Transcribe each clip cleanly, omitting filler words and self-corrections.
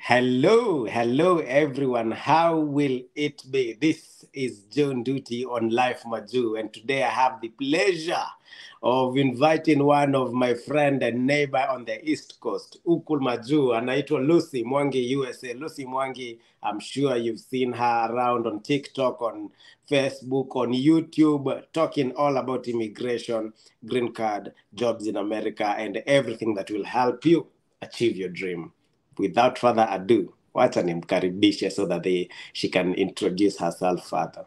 Hello everyone. How will it be? This is John Duty on Life MAJUU, and today I have the pleasure of inviting one of my friend and neighbor on the East Coast, Ukul MAJUU, anaitwa Lucy Mwangi, USA. Lucy Mwangi, I'm sure you've seen her around on TikTok, on Facebook, on YouTube, talking all about immigration, green card, jobs in America, and everything that will help you achieve your dream. Without further ado, wacha nimkaribishe so that she can introduce herself further.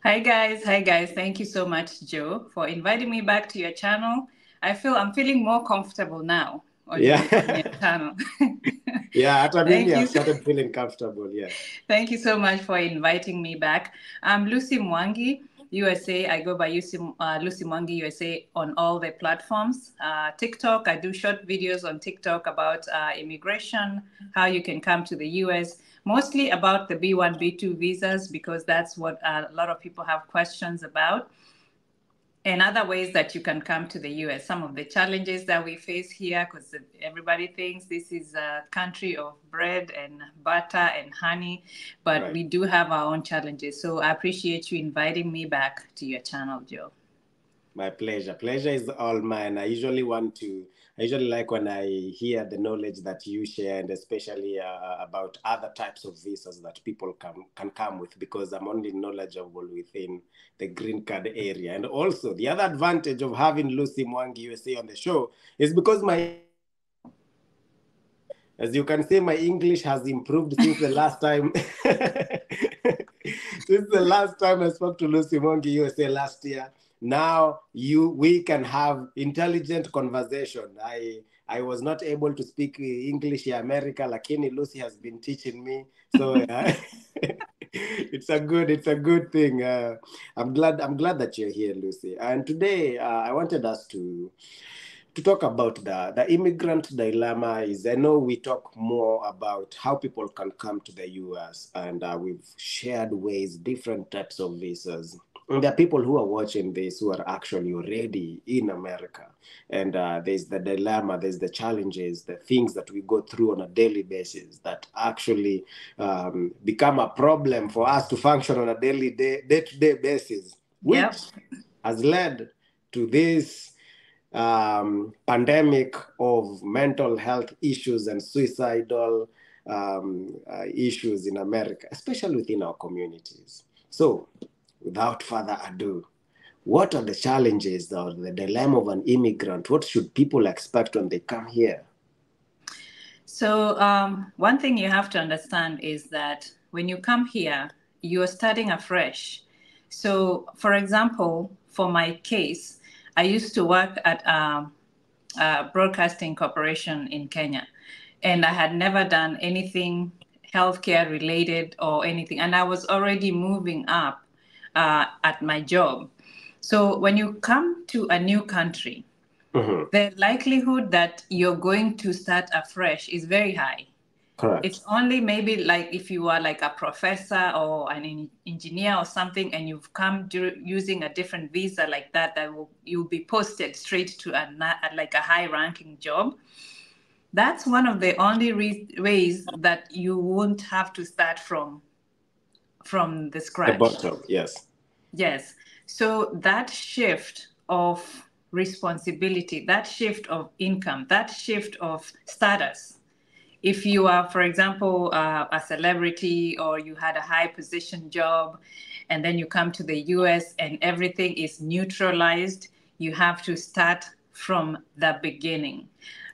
Hi guys. Thank you so much, Joe, for inviting me back to your channel. I'm feeling more comfortable now on your channel. Yeah, hata mimi I've started feeling comfortable, yeah. Thank you so much for inviting me back. I'm Lucy Mwangi, USA. I go by Lucy Mwangi USA on all the platforms. TikTok, I do short videos on TikTok about immigration, how you can come to the US, mostly about the B1, B2 visas, because that's what a lot of people have questions about. And other ways that you can come to the US. Some of the challenges that we face here, because everybody thinks this is a country of bread and butter and honey, but right. We do have our own challenges. So I appreciate you inviting me back to your channel, Joe. My pleasure. Pleasure is all mine. I usually like when I hear the knowledge that you share, and especially about other types of visas that people can come with, because I'm only knowledgeable within the green card area. And also, the other advantage of having Lucy Mwangi USA on the show is because as you can see, my English has improved since the last time. Since the last time I spoke to Lucy Mwangi USA last year. Now we can have intelligent conversation. I was not able to speak English in America, lakini Lucy has been teaching me. So it's a good thing. I'm glad that you're here, Lucy. And today I wanted us to talk about the immigrant dilemma. I know we talk more about how people can come to the US, and we've shared ways, different types of visas. And there are people who are watching this who are actually already in America. And there's the dilemma, there's the challenges, the things that we go through on a daily basis that actually become a problem for us to function on a day-to-day basis, which has led to this pandemic of mental health issues and suicidal issues in America, especially within our communities. So, without further ado, what are the challenges or the dilemma of an immigrant? What should people expect when they come here? So one thing you have to understand is that when you come here, you're starting afresh. So, for example, for my case, I used to work at a broadcasting corporation in Kenya, and I had never done anything healthcare related or anything, and I was already moving up at my job. So when you come to a new country, the likelihood that you're going to start afresh is very high. Correct. It's only maybe like if you are like a professor or an engineer or something, and you've come using a different visa like that, you'll be posted straight to like a high-ranking job. That's one of the only ways that you won't have to start from the scratch. The bottom, yes. Yes. So that shift of responsibility, that shift of income, that shift of status. If you are, for example, a celebrity, or you had a high position job, and then you come to the US and everything is neutralized, you have to start from the beginning.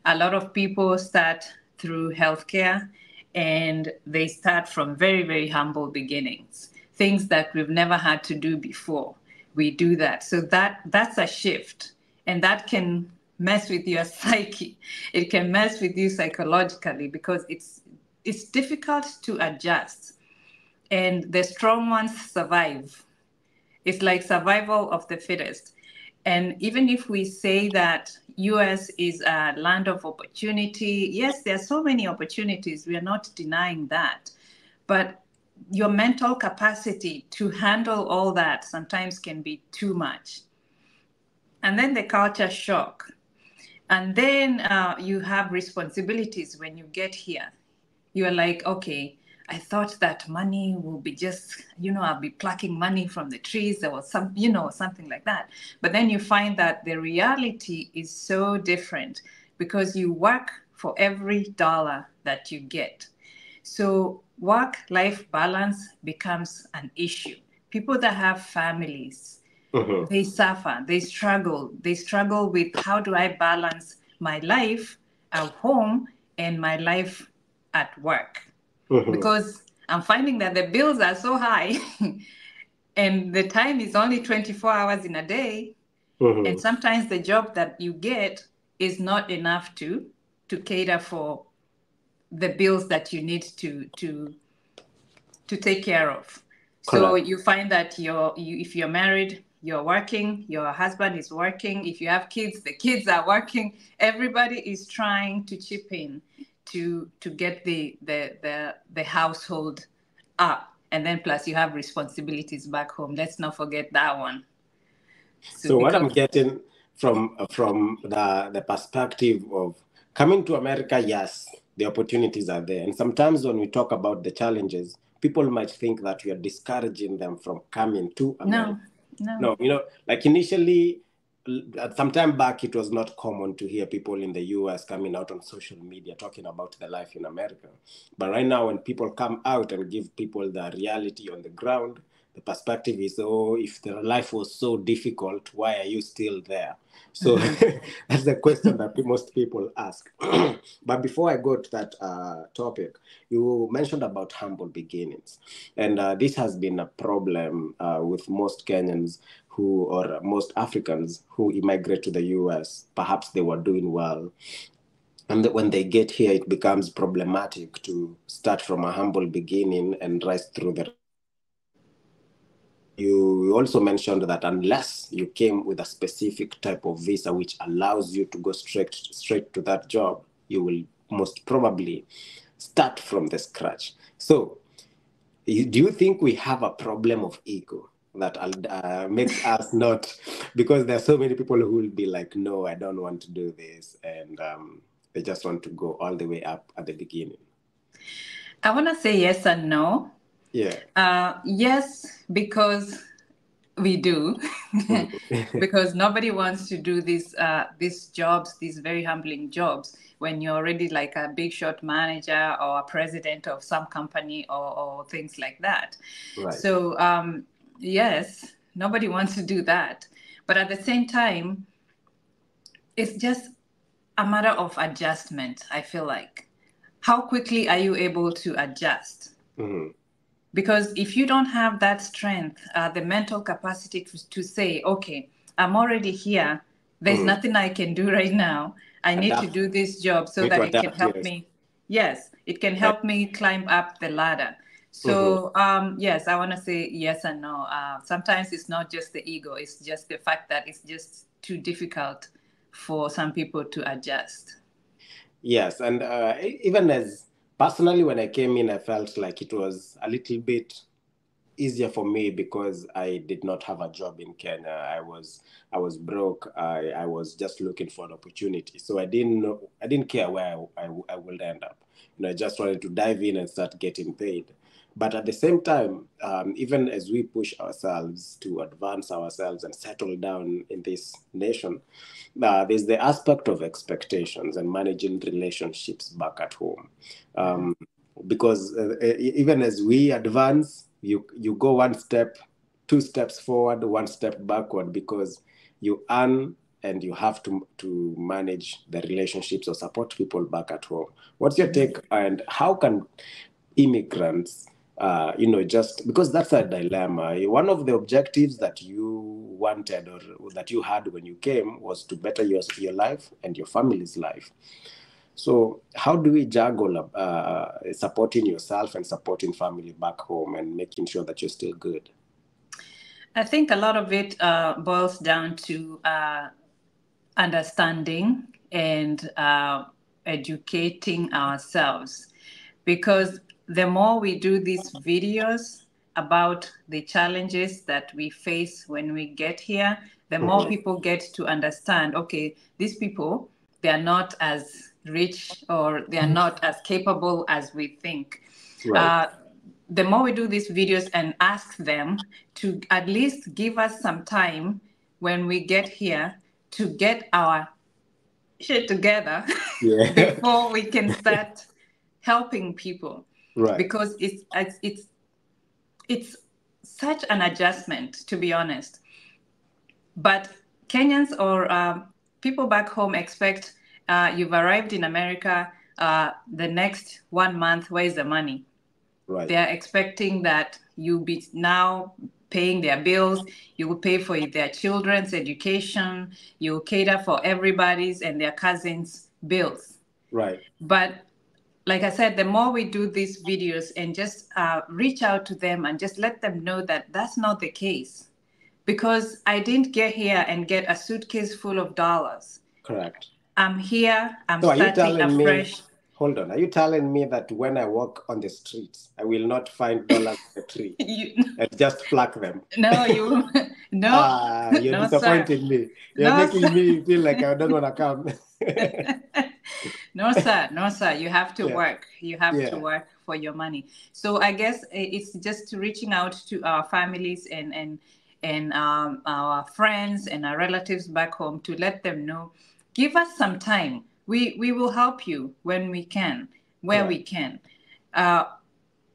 A lot of people start through healthcare, and they start from very, very humble beginnings. Things that we've never had to do before. We do that. So that's a shift, and that can mess with your psyche. It can mess with you psychologically, because it's difficult to adjust. And the strong ones survive. It's like survival of the fittest. And even if we say that US is a land of opportunity, yes, there are so many opportunities. We are not denying that. But your mental capacity to handle all that sometimes can be too much. And then the culture shock. And then you have responsibilities when you get here. You are like, okay, I thought that money will be just, I'll be plucking money from the trees or some, something like that. But then you find that the reality is so different because you work for every dollar that you get. So work-life balance becomes an issue. People that have families, Mm-hmm. they suffer, they struggle. They struggle with how do I balance my life at home and my life at work? Mm-hmm. Because I'm finding that the bills are so high and the time is only 24 hours in a day. And Mm-hmm. sometimes the job that you get is not enough to cater for the bills that you need to take care of. So Correct. you find that if you're married, you're working, your husband is working. If you have kids, the kids are working. Everybody is trying to chip in to get the household up. And then plus you have responsibilities back home. Let's not forget that one. So So what I'm because getting from the perspective of coming to America, yes, the opportunities are there. And sometimes when we talk about the challenges, people might think that we are discouraging them from coming to America. no, no. No, like initially, some time back, it was not common to hear people in the US coming out on social media talking about their life in America. But right now, when people come out and give people the reality on the ground, the perspective is, oh, if their life was so difficult, why are you still there? So that's the question that most people ask. But before I go to that topic, you mentioned about humble beginnings. And this has been a problem with most Kenyans or most Africans who immigrate to the US. Perhaps they were doing well. And when they get here, it becomes problematic to start from a humble beginning and rise through the ranks. You also mentioned that unless you came with a specific type of visa which allows you to go straight to that job, you will most probably start from the scratch. So, do you think we have a problem of ego that makes us not? Because there are so many people who will be like, no, I don't want to do this, and they just want to go all the way up at the beginning. I want to say yes and no. Yeah. Yes, because we do, Mhm. because nobody wants to do these jobs, these very humbling jobs, when you're already like a big shot manager or a president of some company or things like that. Right. So yes, nobody wants to do that, but at the same time, it's just a matter of adjustment. I feel like, how quickly are you able to adjust? Hmm. Because if you don't have that strength, the mental capacity to say, okay, I'm already here, there's Hmm. nothing I can do right now, I need to Adapt. do this job so Need to that it can adapt. help Yes. me. Yes, it can Right. help me climb up the ladder. Hmm. So yes, I want to say yes and no. Sometimes it's not just the ego, it's just the fact that it's just too difficult for some people to adjust. Yes, and even as personally, when I came in, I felt like it was a little bit easier for me because I did not have a job in Kenya. I was broke. I was just looking for an opportunity. So I didn't care where I would end up. I just wanted to dive in and start getting paid. But at the same time, even as we push ourselves to advance ourselves and settle down in this nation, there's the aspect of expectations and managing relationships back at home. Mhm. Because even as we advance, you go one step, two steps forward, one step backward, because you earn and you have to manage the relationships or support people back at home. What's your Mhm. take, and how can immigrants, just because that's a dilemma. One of the objectives that you wanted or that you had when you came was to better your life and your family's life. So how do we juggle supporting yourself and supporting family back home and making sure that you're still good? I think a lot of it boils down to understanding and educating ourselves, because the more we do these videos about the challenges that we face when we get here, the more Mhm. people get to understand, okay, these people, they are not as rich or they are not as capable as we think. Right. The more we do these videos and ask them to at least give us some time when we get here to get our shit together Yeah. before we can start helping people, Right. because it's such an adjustment, to be honest. But Kenyans or people back home expect you've arrived in America, the next 1 month, where's the money? Right. They are expecting that you'll be now paying their bills, you will pay for their children's education, you will cater for everybody's and their cousins' bills. Right. But like I said, the more we do these videos and just reach out to them and just let them know that that's not the case. Because I didn't get here and get a suitcase full of dollars. Correct. I'm here, I'm So are you starting telling me, afresh. hold on, are you telling me that when I walk on the streets, I will not find dollars on the tree and just pluck them? No, You're no, sir. disappointing me. You're No, making sir. me feel like I don't want to come. No, sir. No, sir. You have to Yeah. work. You have to Yeah. work for your money. So I guess it's just reaching out to our families and our friends and our relatives back home to let them know. Give us some time. We will help you when we can, where Correct. we can. Uh,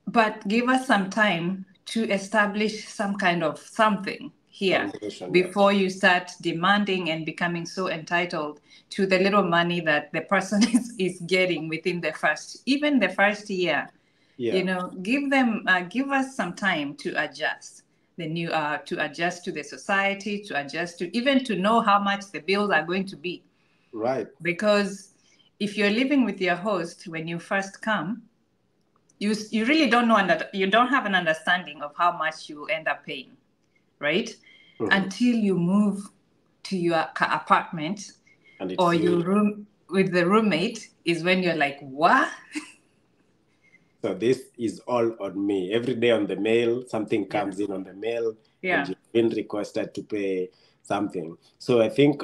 but give us some time to establish some kind of something here Foundation, yes. before you start demanding and becoming so entitled to the little money that the person is getting within even the first year. Yeah. You know, give us some time to adjust to adjust to the society, to adjust to even to know how much the bills are going to be. Right. Because if you're living with your host when you first come, you really don't know, you don't have an understanding of how much you will end up paying, right? Mhm. Until you move to your apartment And it's or your you. room with the roommate is when you're like, what? So this is all on me. Every day on the mail, something Yeah. comes in on the mail, and Yeah. you've been requested to pay something. So I think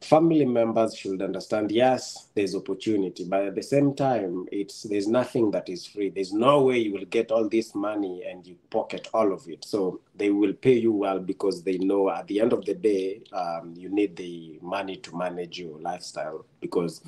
family members should understand, yes, there's opportunity, but at the same time, there's nothing that is free. There's no way you will get all this money and you pocket all of it. So they will pay you well because they know at the end of the day, you need the money to manage your lifestyle. Because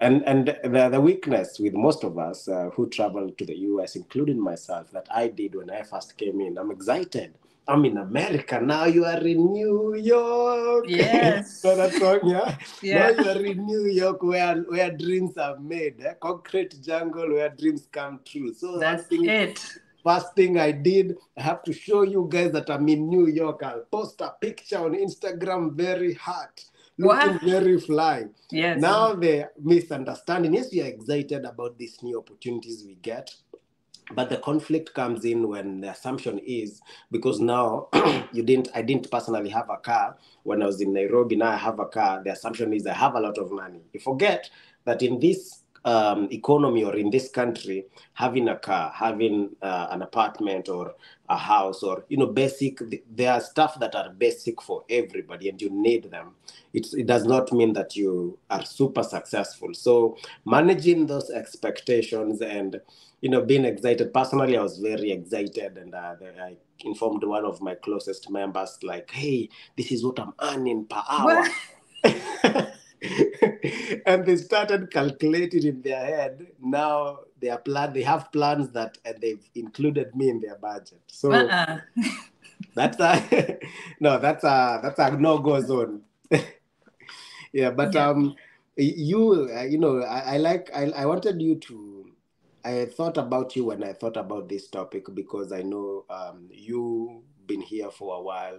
and the weakness with most of us who travel to the US, including myself, that I did when I first came in, I'm excited. I'm in America now. You are in New York. Yes. So that song, yeah. Now Yeah. you are in New York, where dreams are made, concrete jungle where dreams come true. So That's it. first thing I did, I have to show you guys that I'm in New York. I'll post a picture on Instagram, very hot, looking What? very fly. Yes. Now the misunderstanding, yes, we are excited about these new opportunities we get. But the conflict comes in when the assumption is, because now I didn't personally have a car when I was in Nairobi. Now I have a car. The assumption is I have a lot of money. You forget that in this economy or in this country, having a car, having an apartment or a house, or basic, there are stuff that are basic for everybody and you need them. It does not mean that you are super successful. So managing those expectations and being excited. Personally, I was very excited, and I informed one of my closest members, like, "Hey, this is what I'm earning per hour." What? And they started calculating in their head. Now they have plans that, and they've included me in their budget. So that's a that's a no-go zone. Yeah, but Yeah. I wanted you to. I thought about you when I thought about this topic because I know you've been here for a while.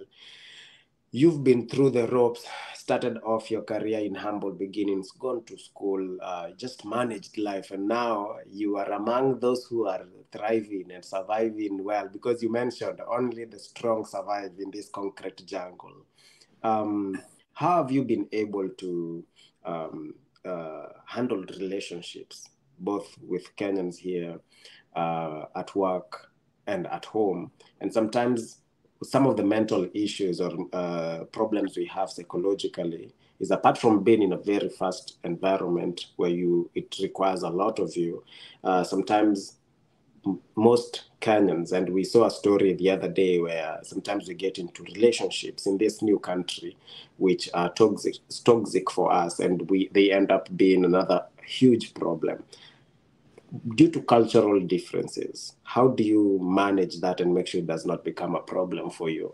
You've been through the ropes, started off your career in humble beginnings, gone to school, just managed life, and now you are among those who are thriving and surviving well, because you mentioned only the strong survive in this concrete jungle. How have you been able to handle relationships, both with Kenyans here, at work and at home, and sometimes some of the mental issues or problems we have psychologically is apart from being in a very fast environment where it requires a lot of you, sometimes most Kenyans, and we saw a story the other day where sometimes we get into relationships in this new country which are toxic for us, and they end up being another huge problem due to cultural differences. How do you manage that and make sure it does not become a problem for you?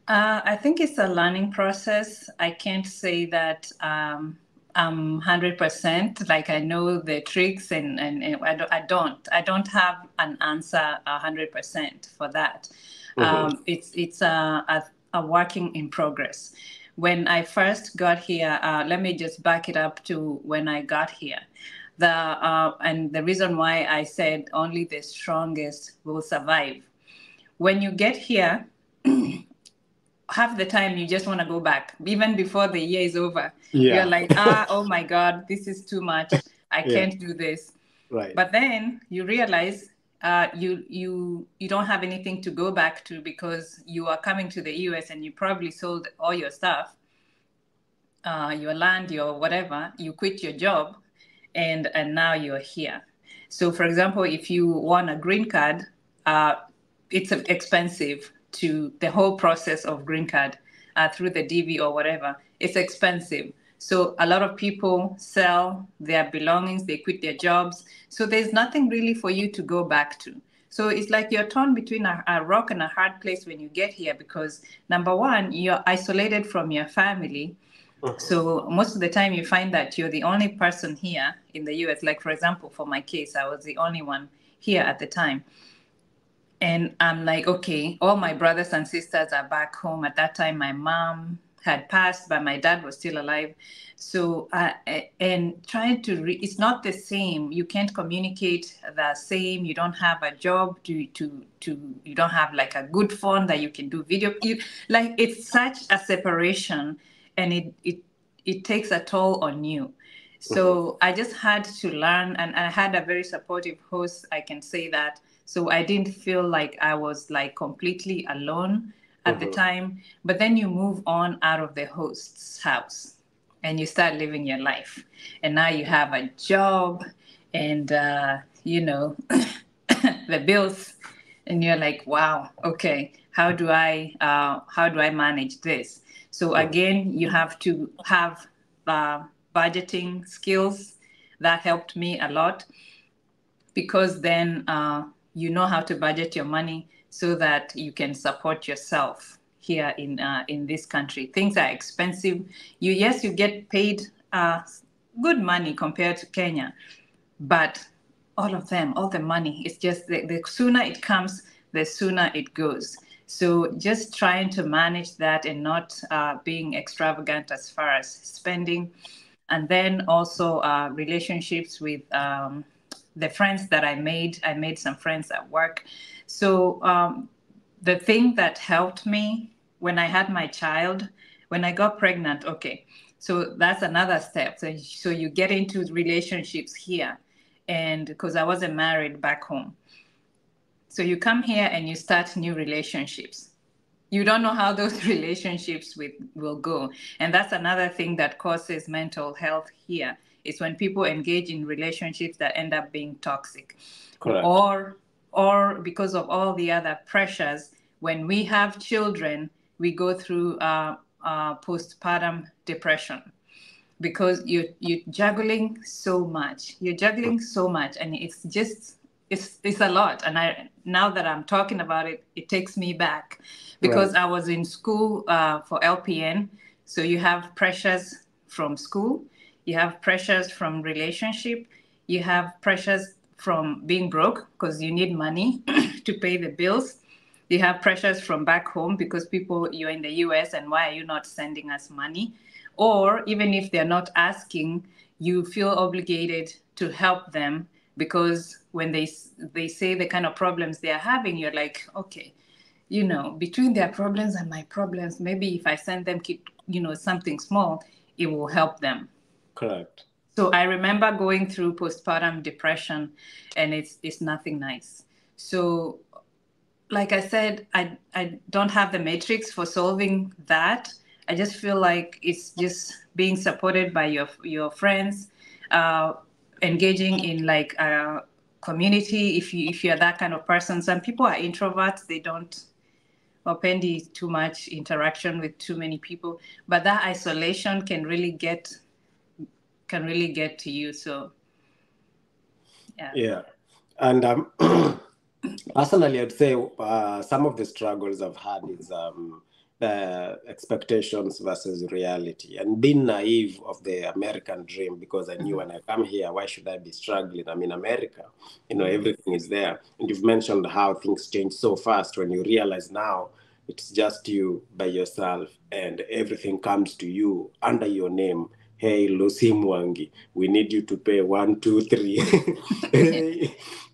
I think it's a learning process. I can't say that I'm 100%, like I know the tricks, and I don't have an answer 100% for that. It's a working in progress. When I first got here, let me just back it up to when I got here. And the reason why I said only the strongest will survive. When you get here, half the time you just want to go back, even before the year is over. Yeah. You're like, oh my God, this is too much. I can't do this. Right. But then you realize you don't have anything to go back to, because you are coming to the US and you probably sold all your stuff, your land, your whatever. You quit your job, and now you're here. So, for example, if you want a green card, it's expensive. To the whole process of green card through the DV or whatever, it's expensive. So a lot of people sell their belongings, they quit their jobs. So there's nothing really for you to go back to. So it's like you're torn between a rock and a hard place when you get here, because number one, you're isolated from your family. So most of the time you find that you're the only person here in the US. Like, for example, for my case, I was the only one here at the time. And I'm like, okay, all my brothers and sisters are back home. At that time, my mom had passed, but my dad was still alive. So, and trying to, it's not the same. You can't communicate the same. You don't have a job you don't have like a good phone that you can do video. Like, it's such a separation, and it takes a toll on you. So I just had to learn, and I had a very supportive host, I can say that. So I didn't feel like I was like completely alone at the time. But then you move on out of the host's house and you start living your life. And now you have a job and, the bills. And you're like, wow, okay, how do I manage this? So again, you have to have budgeting skills. That helped me a lot, because then you know how to budget your money so that you can support yourself here in this country. Things are expensive. You get paid good money compared to Kenya, but all the money, it's just the sooner it comes, the sooner it goes. So just trying to manage that and not being extravagant as far as spending. And then also relationships with the friends that I made some friends at work. So the thing that helped me when I had my child, when I got pregnant, okay, so that's another step. So you get into relationships here, and because I wasn't married back home. So you come here and you start new relationships. You don't know how those relationships will go. And that's another thing that causes mental health here, is when people engage in relationships that end up being toxic. Correct. Or because of all the other pressures. When we have children, we go through postpartum depression, because you're juggling so much. And it's a lot. And now that I'm talking about it, it takes me back, because I was in school for LPN. So you have pressures from school, you have pressures from relationship, you have pressures from being broke because you need money to pay the bills. You have pressures from back home because you're in the US and why are you not sending us money? Or even if they're not asking, you feel obligated to help them, because when they say the kind of problems they are having, you're like, okay, between their problems and my problems, maybe if I send them, something small, it will help them. Correct. So I remember going through postpartum depression, and it's nothing nice. So, like I said, I don't have the matrix for solving that. I just feel like it's just being supported by your friends, engaging in like a community. If you're that kind of person, some people are introverts. They don't open too much interaction with too many people, but that isolation can really get to you. So Yeah. And personally, I'd say some of the struggles I've had is the expectations versus reality, and being naive of the American dream, because I knew when I come here, why should I be struggling? I'm in America, everything is there. And you've mentioned how things change so fast when you realize now it's just you by yourself and everything comes to you under your name. Hey, Lucy Mwangi, we need you to pay 1, 2, 3.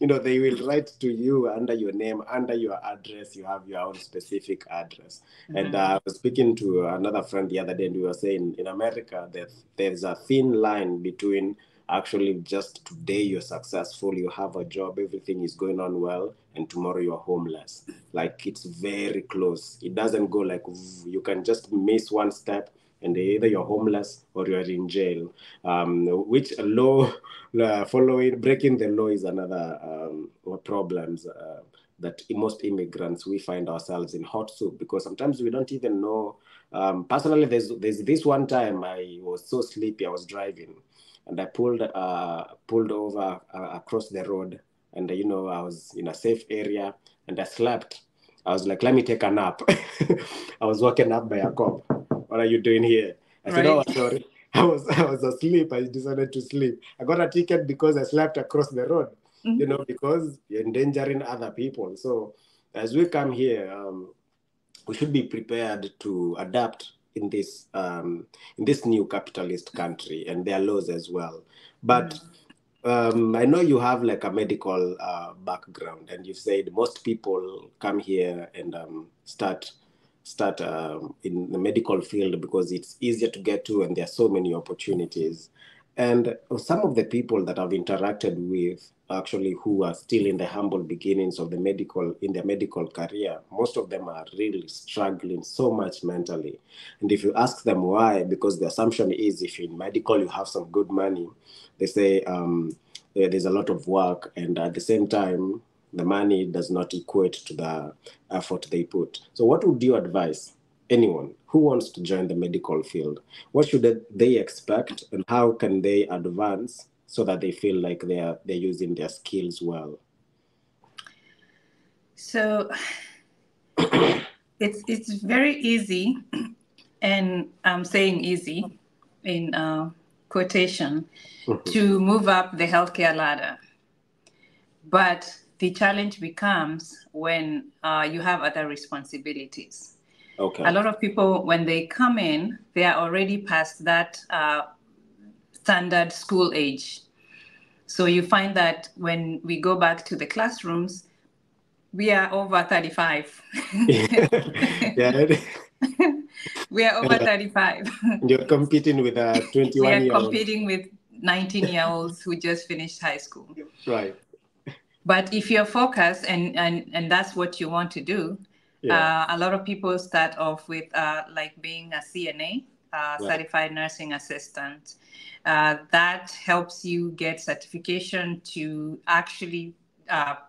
They will write to you under your name, under your address. You have your own specific address. And I was speaking to another friend the other day, and we were saying in America that there's a thin line between actually just today you're successful, you have a job, everything is going on well, and tomorrow you're homeless. Like, it's very close. It doesn't go like you can just miss one step and either you're homeless or you're in jail. Which law, breaking the law is another problems that most immigrants, we find ourselves in hot soup, because sometimes we don't even know. Personally, there's this one time I was so sleepy, I was driving, and I pulled over across the road, and I was in a safe area, and I slept. I was like, let me take a nap. I was woken up by a cop. What are you doing here? I said, oh, sorry. I was asleep. I decided to sleep. I got a ticket because I slept across the road, because you're endangering other people. So as we come here, we should be prepared to adapt in this new capitalist country, and their laws as well. But I know you have like a medical background, and you've said most people come here and start in the medical field because it's easier to get to, and there are so many opportunities. And some of the people that I've interacted with, actually, who are still in the humble beginnings of their medical career, most of them are really struggling so much mentally. And if you ask them why, because the assumption is if you're in medical, you have some good money. They say there's a lot of work, and at the same time, the money does not equate to the effort they put. So what would you advise anyone who wants to join the medical field? What should they expect, and how can they advance so that they feel like they're using their skills well? So it's very easy, and I'm saying easy in quotation, to move up the healthcare ladder. But the challenge becomes when you have other responsibilities. Okay. A lot of people, when they come in, they are already past that standard school age. So you find that when we go back to the classrooms, we are over 35. Yeah. We are over 35. You're competing with a 21-year-old. We are competing with 19-year-olds who just finished high school. Right. But if you're focused and that's what you want to do, a lot of people start off with like being a CNA, certified nursing assistant. That helps you get certification to actually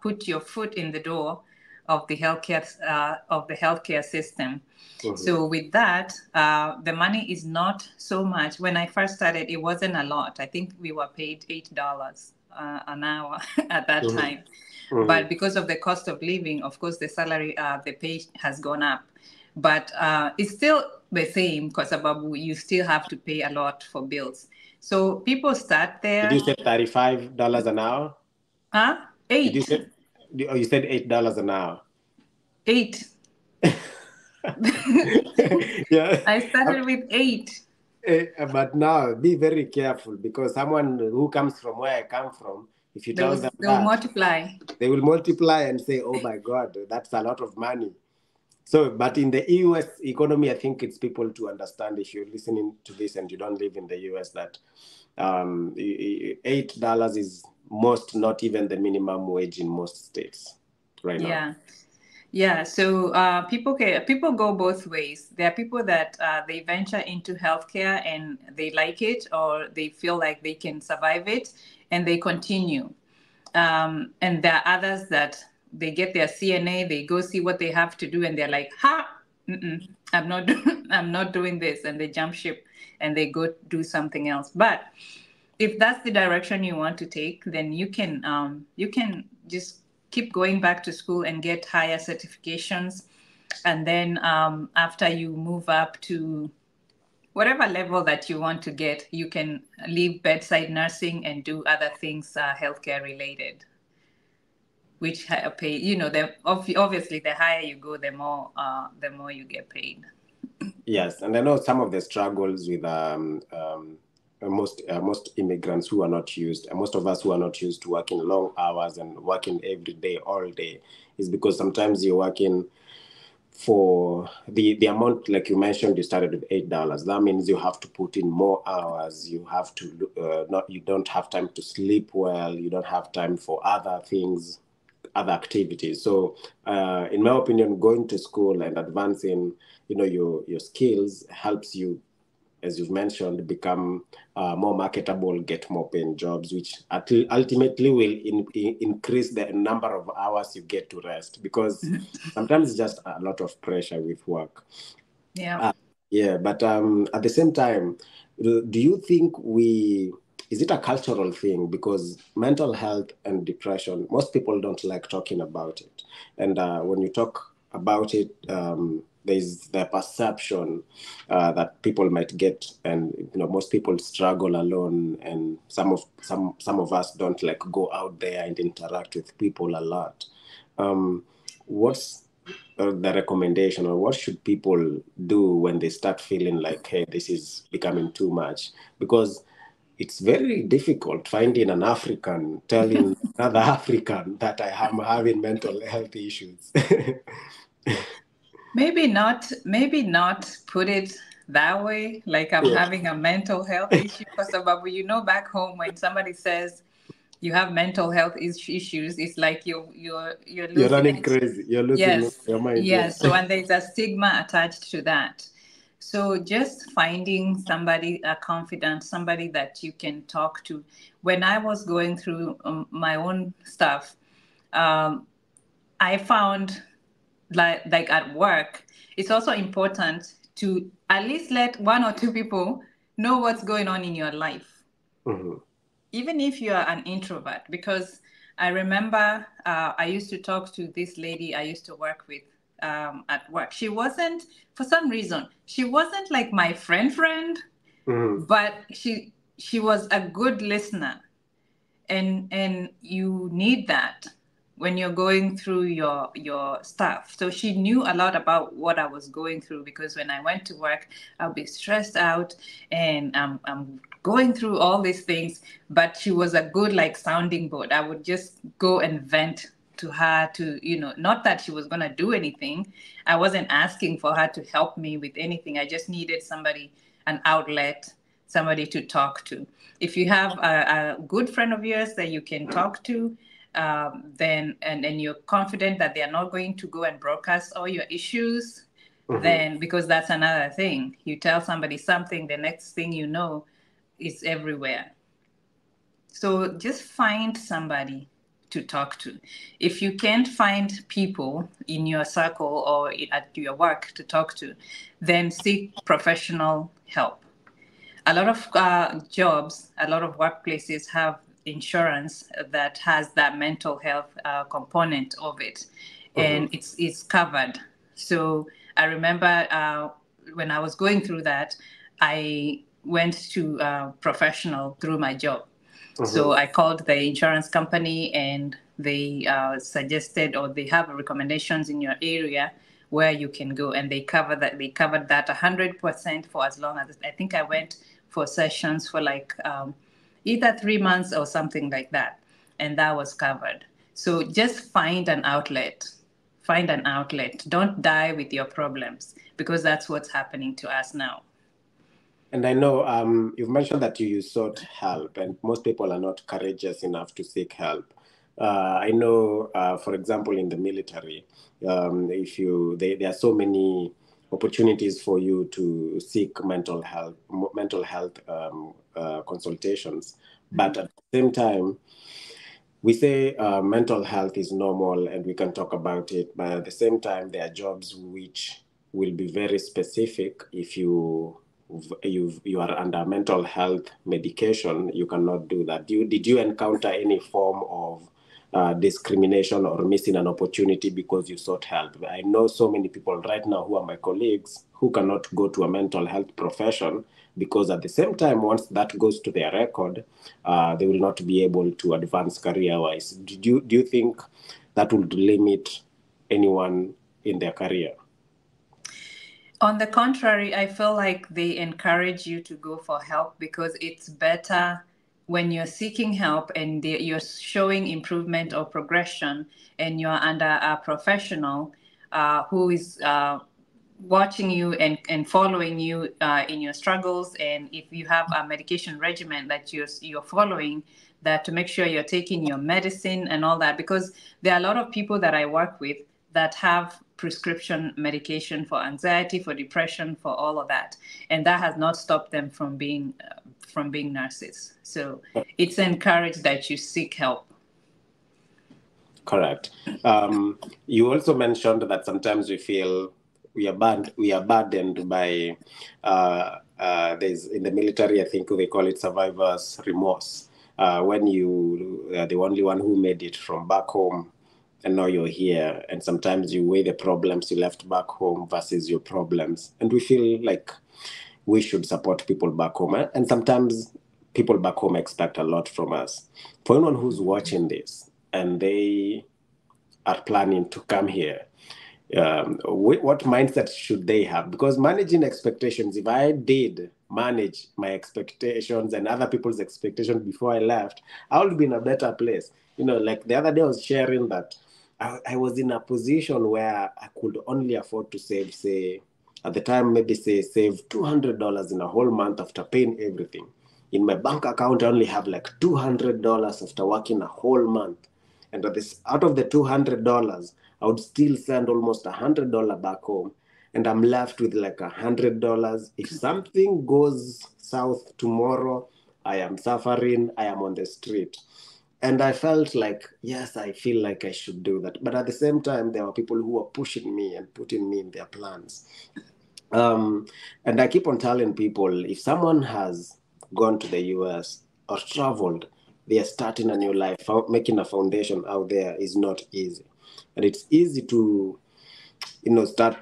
put your foot in the door of the healthcare system. So with that, the money is not so much. When I first started, it wasn't a lot. I think we were paid $8 an hour at that time. But because of the cost of living, of course, the salary, the pay has gone up. But it's still the same because you still have to pay a lot for bills. So people start there. Did you say $35 an hour? Huh? $8. You said $8 an hour. 8. Yeah. I started with 8. But now be very careful, because someone who comes from where I come from, if you tell them they'll multiply. They will multiply and say, oh my God, that's a lot of money. So, but in the US economy, I think it's people to understand, if you're listening to this and you don't live in the US, that $8 is not even the minimum wage in most states right now. Yeah, so people go both ways. There are people that they venture into healthcare and they like it, or they feel like they can survive it, and they continue. And there are others that they get their CNA, they go see what they have to do, and they're like, "Ha, I'm not, I'm not doing this," and they jump ship and they go do something else. But if that's the direction you want to take, then you can just keep going back to school and get higher certifications, and then after you move up to whatever level that you want to get, you can leave bedside nursing and do other things healthcare related, which pay. Obviously the higher you go, the more you get paid. Yes, and I know some of the struggles with most immigrants who are not used, and most of us who are not used to working long hours and working every day, all day, is because sometimes you're working for the amount, like you mentioned, you started with $8. That means you have to put in more hours. You have to not. You don't have time to sleep well. You don't have time for other things, other activities. So, in my opinion, going to school and advancing, your skills helps you, as you've mentioned, become more marketable, get more paying jobs, which ultimately will increase the number of hours you get to rest, because sometimes it's just a lot of pressure with work. Yeah. Yeah, but at the same time, do you think is it a cultural thing? Because mental health and depression, most people don't like talking about it. And when you talk about it, there's the perception that people might get, and most people struggle alone, and some of us don't like go out there and interact with people a lot. What's the recommendation, or what should people do when they start feeling like, hey, this is becoming too much? Because it's very difficult finding an African telling another African that I am having mental health issues. Maybe not put it that way, like I'm Yeah. having a mental health issue, for sababu, back home when somebody says you have mental health issues, it's like you're You're losing running it. crazy. You're losing Yes, your mind. Yeah. yes. So, and there's a stigma attached to that. So just finding somebody, a confidant, somebody that you can talk to. When I was going through my own stuff, um, I found like at work, it's also important to at least let one or two people know what's going on in your life, Hmm. even if you are an introvert. Because I remember I used to talk to this lady I used to work with at work. She wasn't, for some reason, she wasn't like my friend, Hmm. but she was a good listener, and you need that when you're going through your stuff. So she knew a lot about what I was going through, because when I went to work, I'll be stressed out and I'm going through all these things, but she was a good like sounding board. I would just go and vent to her, to not that she was going to do anything. I wasn't asking for her to help me with anything. I just needed somebody, an outlet, somebody to talk to. If you have a good friend of yours that you can talk to, then and you're confident that they are not going to go and broadcast all your issues, Hmm. then, because that's another thing, you tell somebody something, the next thing you know, it's everywhere. So just find somebody to talk to. If you can't find people in your circle or at your work to talk to, then seek professional help. A lot of jobs, a lot of workplaces have insurance that has that mental health component of it, Hmm. and it's covered. So I remember when I was going through that, I went to professional through my job. So Hmm. I called the insurance company, and they suggested, or they have recommendations in your area where you can go, and they cover that. They covered that 100% for as long as, I think I went for sessions for like either 3 months or something like that, and that was covered. So just find an outlet. Find an outlet. Don't die with your problems, because that's what's happening to us now. And I know you've mentioned that you sought help, and most people are not courageous enough to seek help. I know, for example, in the military, there are so many opportunities for you to seek mental health consultations, but at the same time, we say mental health is normal and we can talk about it, but at the same time, there are jobs which will be very specific. If you are under mental health medication, you cannot do that. Did you encounter any form of discrimination or missing an opportunity because you sought help? I know so many people right now who are my colleagues who cannot go to a mental health profession because at the same time, once that goes to their record, they will not be able to advance career-wise. Do you think that would limit anyone in their career? On the contrary, I feel like they encourage you to go for help because it's better when you're seeking help and you're showing improvement or progression and you're under a professional who is watching you and following you in your struggles. And if you have a medication regimen that you're following, that to make sure you're taking your medicine and all that, because there are a lot of people that I work with that have prescription medication for anxiety, for depression, for all of that, and that has not stopped them from being nurses. So it's encouraged that you seek help. Correct. You also mentioned that sometimes we feel we are burdened by there's in the military, I think they call it survivor's remorse. When you are the only one who made it from back home, and now you're here, and sometimes you weigh the problems you left back home versus your problems, and we feel like we should support people back home, and sometimes people back home expect a lot from us. For anyone who's watching this and they are planning to come here, what mindset should they have? Because managing expectations, if I did manage my expectations and other people's expectations before I left, I would be in a better place. Like the other day I was sharing that I was in a position where I could only afford to save, say, at the time, maybe save $200 in a whole month after paying everything. In my bank account, I only have like $200 after working a whole month. And out of the $200, I would still send almost $100 back home. And I'm left with like $100. If something goes south tomorrow, I am suffering, I am on the street. And I felt like, yes, I feel like I should do that. But at the same time, there were people who were pushing me and putting me in their plans. And I keep on telling people, if someone has gone to the US or traveled, they are starting a new life. Making a foundation out there is not easy. And it's easy to, start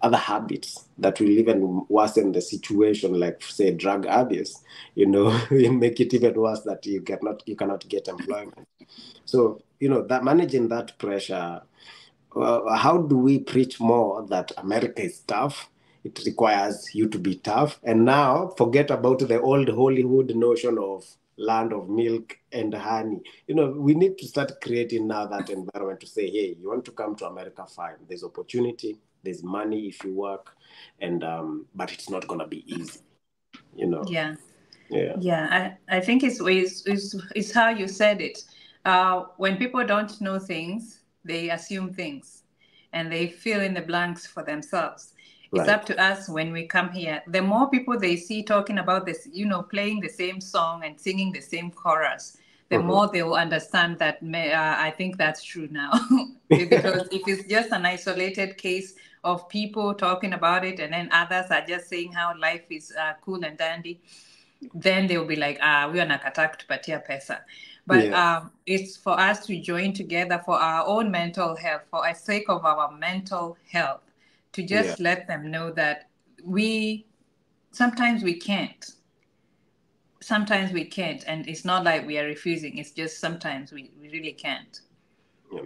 other habits that will even worsen the situation, like say drug abuse, make it even worse that you cannot get employment. So, that managing that pressure, how do we preach more that America is tough? It requires you to be tough. And now forget about the old Hollywood notion of land of milk and honey. We need to start creating now that environment to say, hey, you want to come to America, fine. There's opportunity, there's money if you work, and but it's not going to be easy, Yeah. Yeah. I think it's how you said it. When people don't know things, they assume things and they fill in the blanks for themselves. It's Right. up to us when we come here. The more people they see talking about this, playing the same song and singing the same chorus, the more they will understand that. I think that's true now. Because if it's just an isolated case of people talking about it and then others are just saying how life is cool and dandy, then they'll be like, we are nakataka kutupatia pesa. But it's for us to join together for our own mental health, for the sake of our mental health, to just let them know that sometimes we can't. Sometimes we can't. And it's not like we are refusing. It's just sometimes we really can't.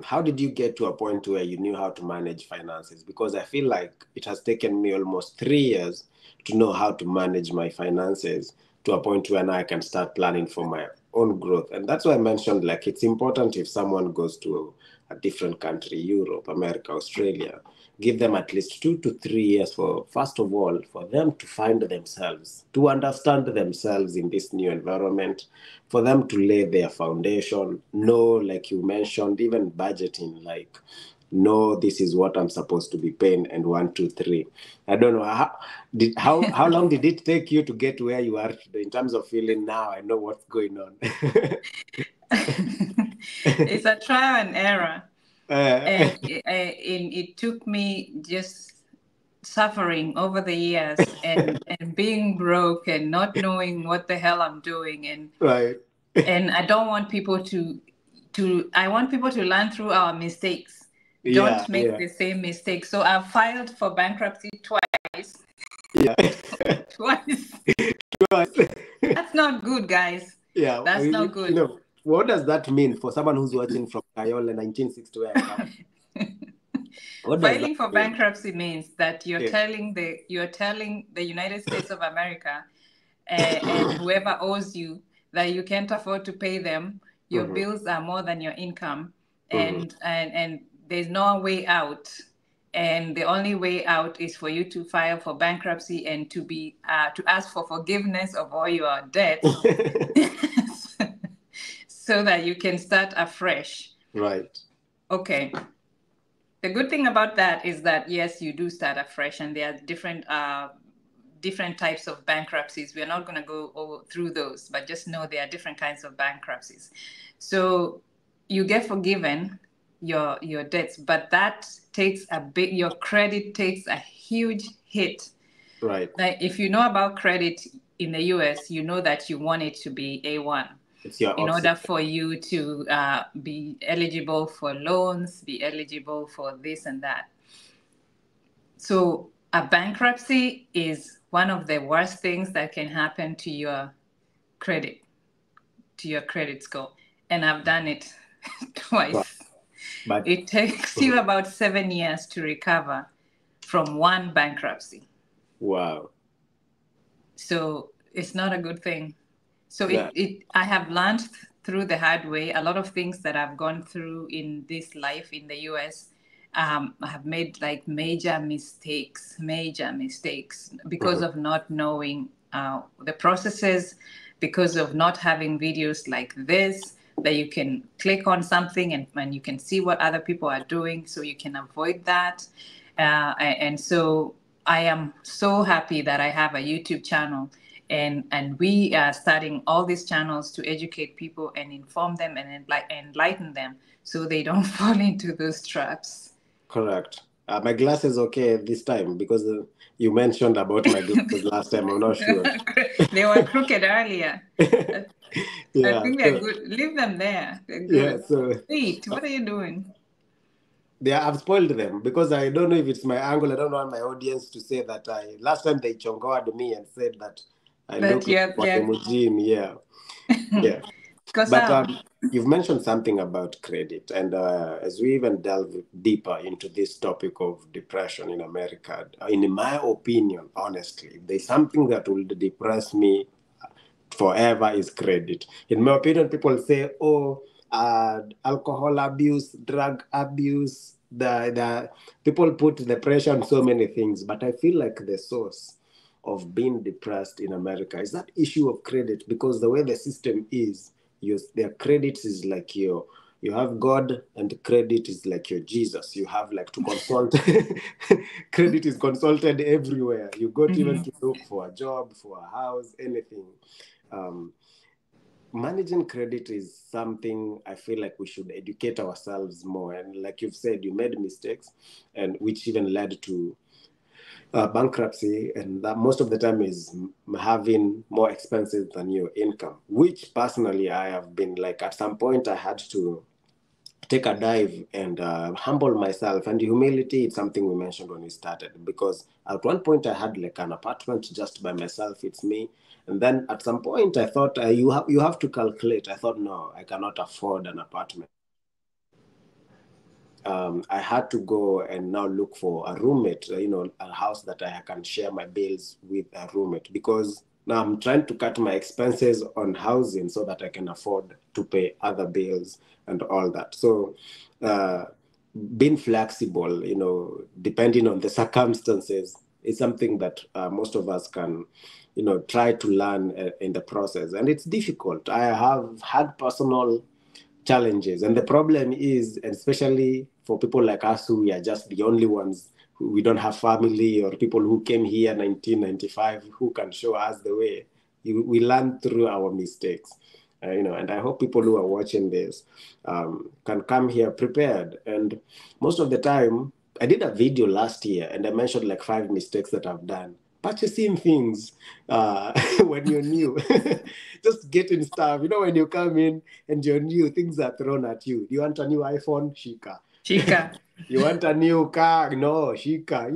How did you get to a point where you knew how to manage finances? Because I feel like it has taken me almost 3 years to know how to manage my finances to a point where now I can start planning for my own growth. And that's why I mentioned, it's important if someone goes to a different country, Europe, America, Australia, give them at least 2 to 3 years for, first of all, for them to find themselves, to understand themselves in this new environment, for them to lay their foundation, know, like you mentioned, even budgeting, like, no, this is what I'm supposed to be paying, and 1, 2, 3. I don't know how long did it take you to get where you are today in terms of feeling now I know what's going on? It's a trial and error, and Uh, it took me just suffering over the years and being broke and not knowing what the hell I'm doing, right. and I don't want people to I want people to learn through our mistakes. Yeah, Don't make yeah, the same mistake. So I've filed for bankruptcy twice. yeah. Twice. That's not good, guys. Yeah, That's not good. what does that mean for someone who's watching from Kayole 1960 where I come? What does that Filing for mean? bankruptcy means that you're Yeah. telling the United States of America and whoever owes you that you can't afford to pay them. Your Mhm, bills are more than your income, mhm. and there's no way out. And the only way out is for you to file for bankruptcy and to ask for forgiveness of all your debts, so that you can start afresh. Right. Okay. The good thing about that is that, yes, you do start afresh, and there are different types of bankruptcies. We're not going to go through those, but just know there are different kinds of bankruptcies. So you get forgiven your debts, but that takes your credit takes a huge hit. Right. Like, if you know about credit in the US, you know that you want it to be A1 It's your in option. order for you to be eligible for loans, be eligible for this and that. So a bankruptcy is one of the worst things that can happen to your credit, score. And I've done it But, twice. but It takes you about 7 years to recover from one bankruptcy. wow. So it's not a good thing. So Yeah. I have learned through the hard way. A lot of things that I've gone through in this life in the US, I have made like major mistakes because Mhm. of not knowing the processes, because of not having videos like this that you can click on something and you can see what other people are doing, so you can avoid that. And so I am so happy that I have a YouTube channel, and we are starting all these channels to educate people and inform them and enlighten them so they don't fall into those traps. Correct. My glasses okay this time because you mentioned about my glasses last time. I'm not sure. They were crooked earlier. I Yeah. think they're So good. Leave them there. They're yeah. good. So Wait, what are you doing? I've spoiled them because I don't know if it's my angle. I don't want my audience to say that last time they chongoed me and said that I That look like you're, what Mujim. Yeah. Yeah. because But you've mentioned something about credit, and as we even delve deeper into this topic of depression in America, in my opinion, honestly, if there's something that will depress me forever is credit. In my opinion, people say, "Oh, alcohol abuse, drug abuse." The people put the pressure on so many things, but I feel like the source of being depressed in America is that issue of credit, because the way the system is, their credit is like you have God, and credit is like your Jesus. You have like to consult. Credit is consulted everywhere. You got even Mhm. to look for a job, for a house, anything. Um, Managing credit is something I feel like we should educate ourselves more. And like you've said, you made mistakes, and which even led to bankruptcy, and that most of the time is having more expenses than your income. Which personally, I have been like at some point I had to take a dive and humble myself. And humility is something we mentioned when we started, because at one point I had like an apartment just by myself, it's me. And then at some point I thought, you have to calculate. I thought, no, I cannot afford an apartment. I had to go and now look for a roommate, a house that I can share my bills with a roommate, because now I'm trying to cut my expenses on housing so that I can afford to pay other bills and all that. So, being flexible, depending on the circumstances, is something that most of us can, try to learn in the process. And it's difficult. I have had personal challenges. And the problem is, especially for people like us who are just the only ones, who we don't have family, or people who came here 1995 who can show us the way. We learn through our mistakes. And I hope people who are watching this can come here prepared. And most of the time, I did a video last year and I mentioned like 5 mistakes that I've done. Purchasing things when you're new, just getting stuff. When you come in and you're new, things are thrown at you. You want a new iPhone? Shika. Shika. You want a new car? No, Shika.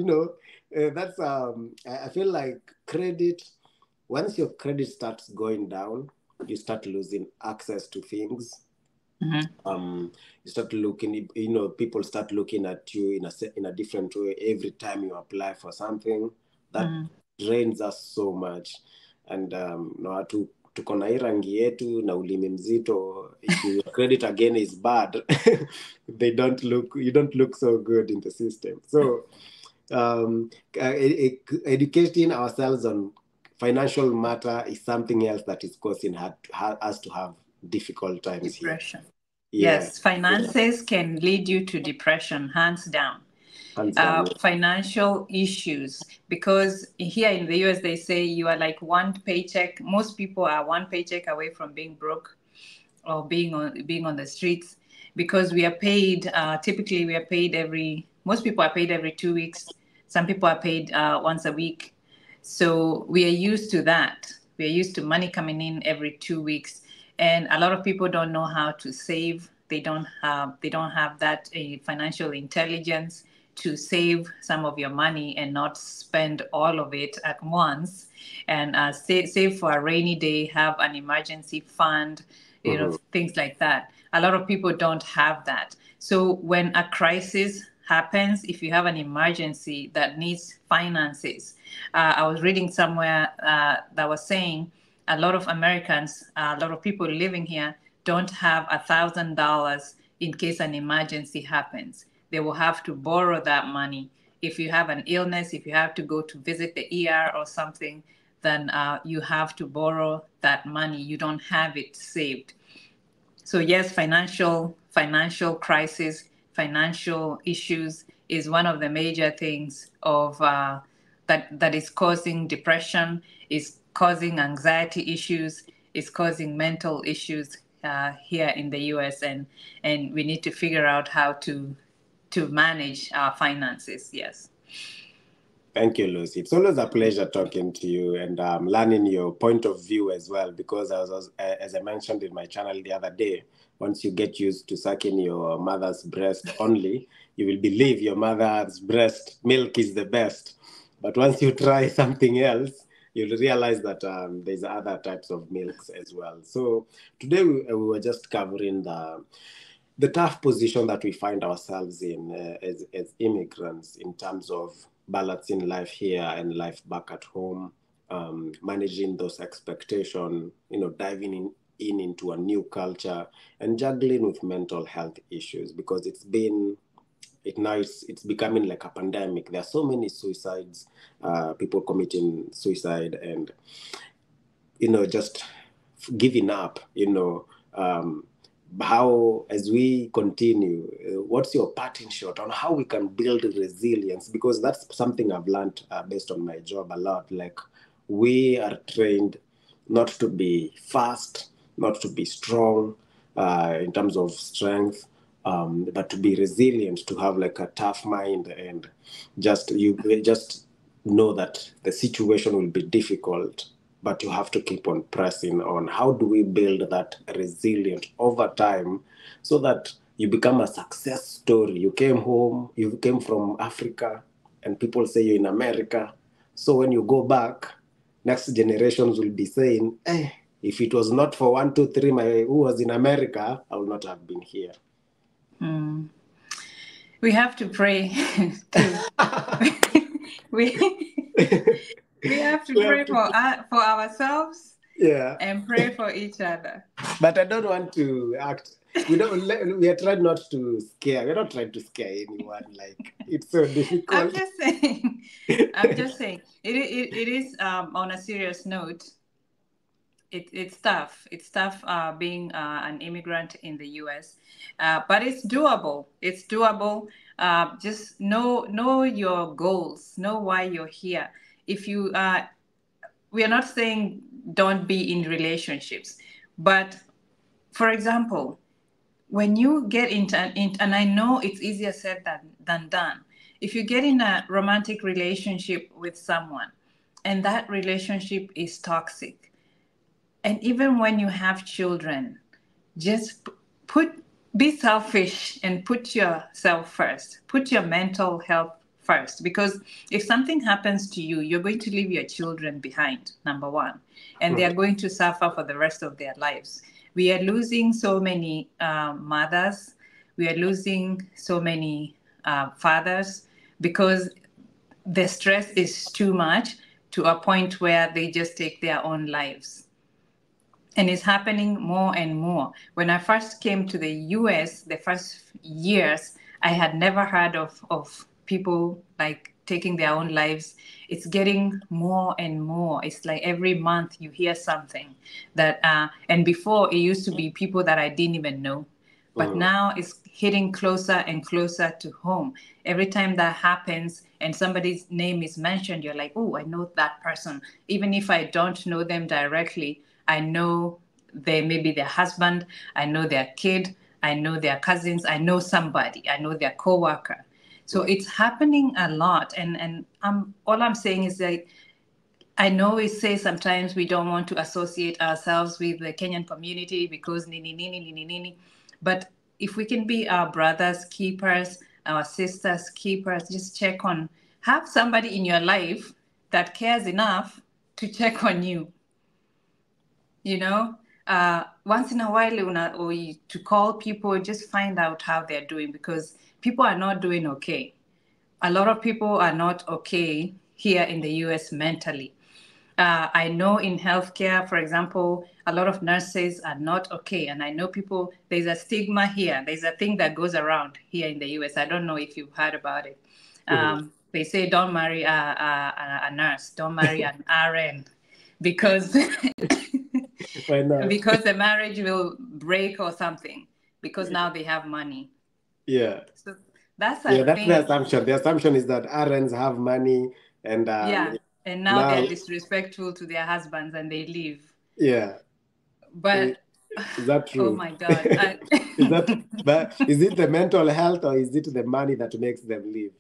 That's I feel like credit. Once your credit starts going down, you start losing access to things. You start looking, people start looking at you in a different way every time you apply for something. That drains us so much. And tuko na hii rangi yetu na ulimi mzito. If your credit again is bad, you don't look so good in the system. So educating ourselves on financial matter is something else that is causing us to have difficult times depression here. Yes, finances can lead you to depression, hands down. Financial issues, because here in the US they say you are like one paycheck. Most people are one paycheck away from being broke or being on the streets, because we are paid typically most people are paid every 2 weeks. Some people are paid once a week. So we are used to that. We are used to money coming in every 2 weeks. And a lot of people don't know how to save. They don't have that financial intelligence to save some of your money and not spend all of it at once, and save for a rainy day, have an emergency fund, things like that. A lot of people don't have that. So when a crisis happens, if you have an emergency that needs finances, I was reading somewhere that was saying a lot of Americans, a lot of people living here don't have $1,000 in case an emergency happens. They will have to borrow that money. If you have an illness, if you have to go to visit the ER or something, then you have to borrow that money. You don't have it saved. So yes, financial crisis, financial issues is one of the major things of that is causing depression, is causing anxiety issues, is causing mental issues here in the US, and we need to figure out how to manage our finances. Yes. Thank you, Lucy. It's always a pleasure talking to you and learning your point of view as well, because as I mentioned in my channel the other day, once you get used to sucking your mother's breast only, you will believe your mother's breast milk is the best. But once you try something else, you'll realize that there's other types of milks as well. So today we were just covering the tough position that we find ourselves in as immigrants in terms of balancing life here and life back at home, managing those expectations, diving into a new culture and juggling with mental health issues, because it's becoming like a pandemic. There are so many suicides, people committing suicide and, just giving up, how, as we continue, what's your parting shot on how we can build resilience? Because that's something I've learned based on my job a lot. Like, we are trained not to be fast, not to be strong in terms of strength, but to be resilient, to have like a tough mind, and just know that the situation will be difficult, but you have to keep on pressing on. How do we build that resilience over time so that you become a success story? You came home, you came from Africa, and people say you're in America. So when you go back, next generations will be saying, if it was not for 1, 2, 3, who was in America, I would not have been here. We have to pray. We have to pray for ourselves Yeah. and pray for each other. But I don't want to act. We are trying not to scare. We're not trying to scare anyone. Like, it's so I'm difficult. just saying, I'm just saying, it is on a serious note. It's tough. It's tough being an immigrant in the U.S., but it's doable. It's doable. Just know your goals. Know why you're here. If you we are not saying don't be in relationships, but for example, when you get and I know it's easier said than done. If you get in a romantic relationship with someone, and that relationship is toxic, and even when you have children, just put be selfish and put yourself first. Put your mental health first, because if something happens to you, you're going to leave your children behind, number one, and they are going to suffer for the rest of their lives. We are losing so many mothers. We are losing so many fathers because the stress is too much, to a point where they just take their own lives. And it's happening more and more. When I first came to the US, the first years, I had never heard of people like taking their own lives. It's getting more and more. It's like every month you hear something that, and before it used to be people that I didn't even know. But now it's hitting closer and closer to home. Every time that happens and somebody's name is mentioned, you're like, oh, I know that person. Even if I don't know them directly, I know they maybe their husband, I know their kid, I know their cousins, I know somebody, I know their coworker. So it's happening a lot. And all I'm saying is that I know we say sometimes we don't want to associate ourselves with the Kenyan community because nini nini nini nini. But if we can be our brothers' keepers, our sisters' keepers, just check on, have somebody in your life that cares enough to check on you. You know, once in a while, to call people, just find out how they're doing, because people are not doing okay. A lot of people are not okay here in the US mentally. I know in healthcare, for example, a lot of nurses are not okay. And I know people, there's a stigma here. There's a thing that goes around here in the US. I don't know if you've heard about it. They say don't marry a nurse, don't marry an RN, because Why not? because the marriage will break or something, because now they have money. Yeah. So that's Yeah, a that's the thing. assumption. The assumption is that RNs have money and Yeah. And now now, they're disrespectful to their husbands and they leave. yeah. Eh, But Is that oh true? my God. Is that, but is it the mental health or is it the money that makes them leave?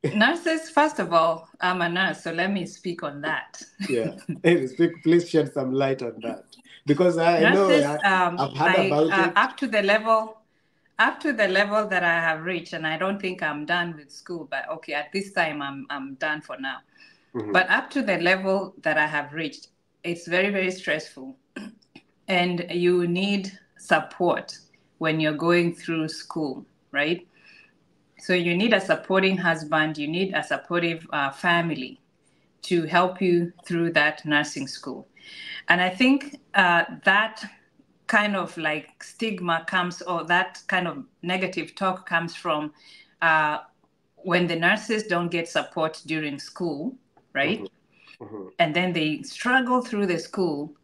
Nurses, first of all, I'm a nurse, so let me speak on that. Yeah. Hey, please shed some light on that. Because I know Nurses, I've heard I about it. up to the level that I have reached, and I don't think I'm done with school, but okay, at this time I'm done for now. But up to the level that I have reached, it's very, very stressful. And you need support when you're going through school, right? So you need a supporting husband, you need a supportive family to help you through that nursing school. And I think that kind of like stigma comes, or that kind of negative talk comes from uh, when the nurses don't get support during school, right? And then they struggle through the school,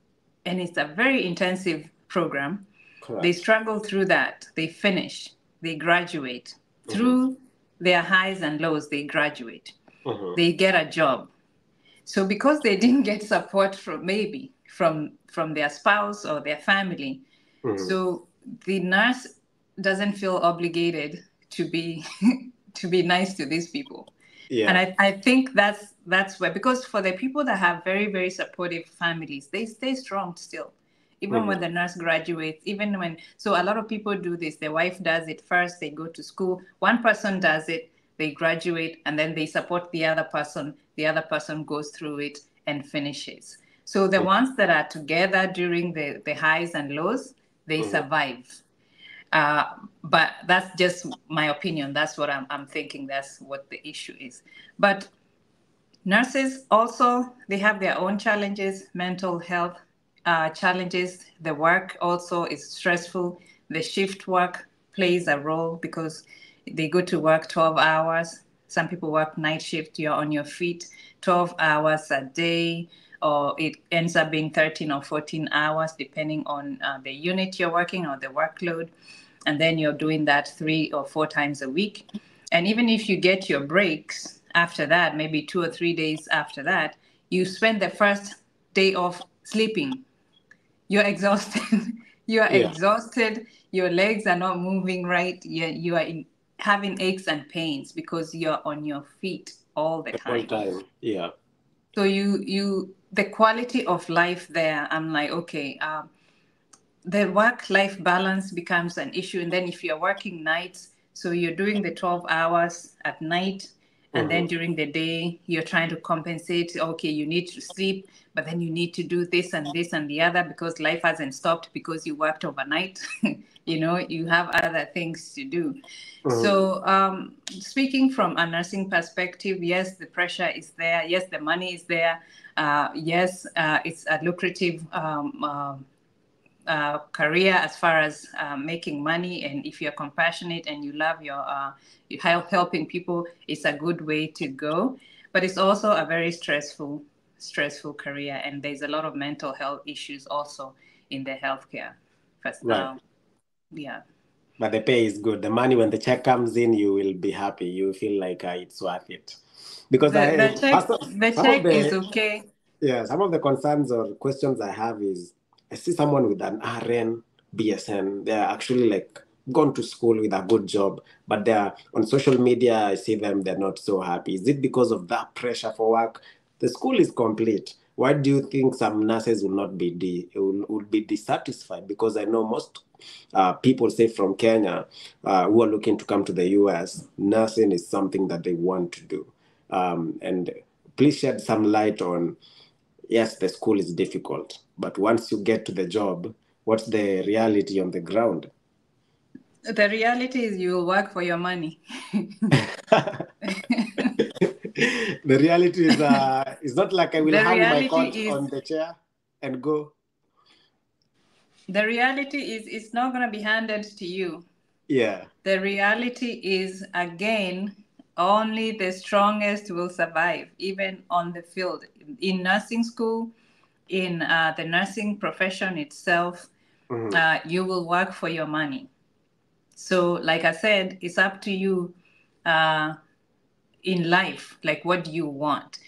and it's a very intensive program. They Correct. struggle through that, they finish, they graduate. Through their highs and lows, they graduate, they get a job. So because they didn't get support from maybe from their spouse or their family, so the nurse doesn't feel obligated to be to be nice to these people. And Yeah. I think that's where, because for the people that have very, very supportive families, they stay strong still. Even when the nurse graduates, even when, so a lot of people do this. The wife does it first, they go to school, one person does it, they graduate, and then they support the other person goes through it and finishes. So the ones that are together during the highs and lows, they survive. Uh, but that's just my opinion. That's what I'm thinking. That's what the issue is. But Nurses also, they have their own challenges, mental health challenges. The work also is stressful. The shift work plays a role because they go to work 12 hours. Some people work night shift, you're on your feet 12 hours a day, or it ends up being 13 or 14 hours, depending on the unit you're working or the workload. And then you're doing that 3 or 4 times a week. And even if you get your breaks after that, maybe 2 or 3 days after that, you spend the first day off sleeping. You're exhausted. You are Yeah, exhausted. Your legs are not moving right. You are having aches and pains because you're on your feet all the the whole time. time. Yeah. So the quality of life there, I'm like, okay, the work-life balance becomes an issue. And then if you're working nights, so you're doing the 12 hours at night, and then Mm-hmm. during the day, you're trying to compensate. Okay, you need to sleep, but then you need to do this and the other because life hasn't stopped because you worked overnight. You have other things to do. Mm-hmm. So, speaking from a nursing perspective, yes, the pressure is there. Yes, the money is there. Yes, it's a lucrative career as far as making money, and if you're compassionate and you love you helping people, it's a good way to go. But it's also a very stressful career, and there's a lot of mental health issues also in the healthcare. First, Right. yeah, But the pay is good. The money, when the check comes in, you will be happy. You feel like it's worth it. Because the check the some of check is the okay. yeah, some of the concerns or questions I have is I see someone with an RN, BSN. They're actually like gone to school with a good job, but they're on social media. I see them, they're not so happy. Is it because of that pressure for work? The school is complete. Why do you think some nurses will not be will be dissatisfied? Because I know most people, say from Kenya, who are looking to come to the US, nursing is something that they want to do. And please shed some light on, yes, the school is difficult, but once you get to the job, what's the reality on the ground? The reality is you will work for your money. The reality is not like I will the hang my reality coat is on the chair and go. the reality is it's not going to be handed to you. Yeah. The reality is, again, only the strongest will survive, even on the field. In nursing school, in the nursing profession itself, Mhm. you will work for your money. So, like I said, it's up to you uh, in life. Like, what do you want?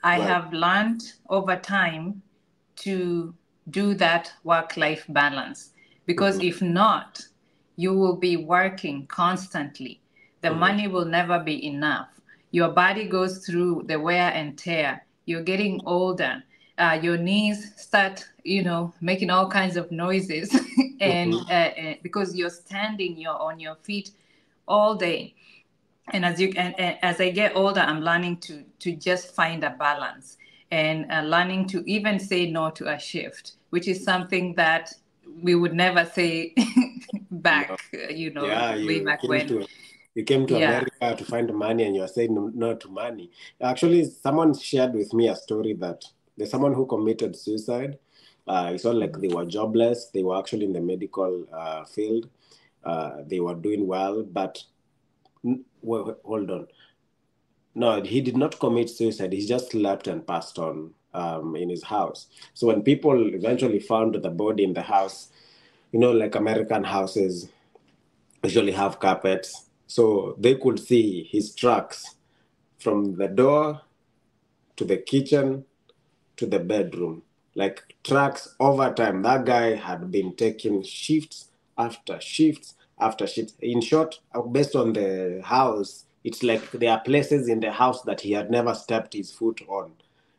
I Right. have learned over time to do that work life balance, because Mhm. if not, you will be working constantly. The Mhm. money will never be enough. Your body goes through the wear and tear. You're getting older. Your knees start, making all kinds of noises, and Mhm. because you're standing, you're on your feet all day. And as I get older, I'm learning to just find a balance, and learning to even say no to a shift, which is something that we would never say No. back, Yeah, way back when. you came to Yeah. America to find money, and you're saying no to money. Actually, someone shared with me a story that there's someone who committed suicide. It's not like they were jobless. They were actually in the medical field. They were doing well, but hold on. No, he did not commit suicide. He just slept and passed on in his house. So when people eventually found the body in the house, like American houses usually have carpets, so they could see his tracks from the door to the kitchen to the bedroom, like tracks over time. That guy had been taking shifts after shifts after shifts. In short, based on the house, it's like there are places in the house that he had never stepped his foot on.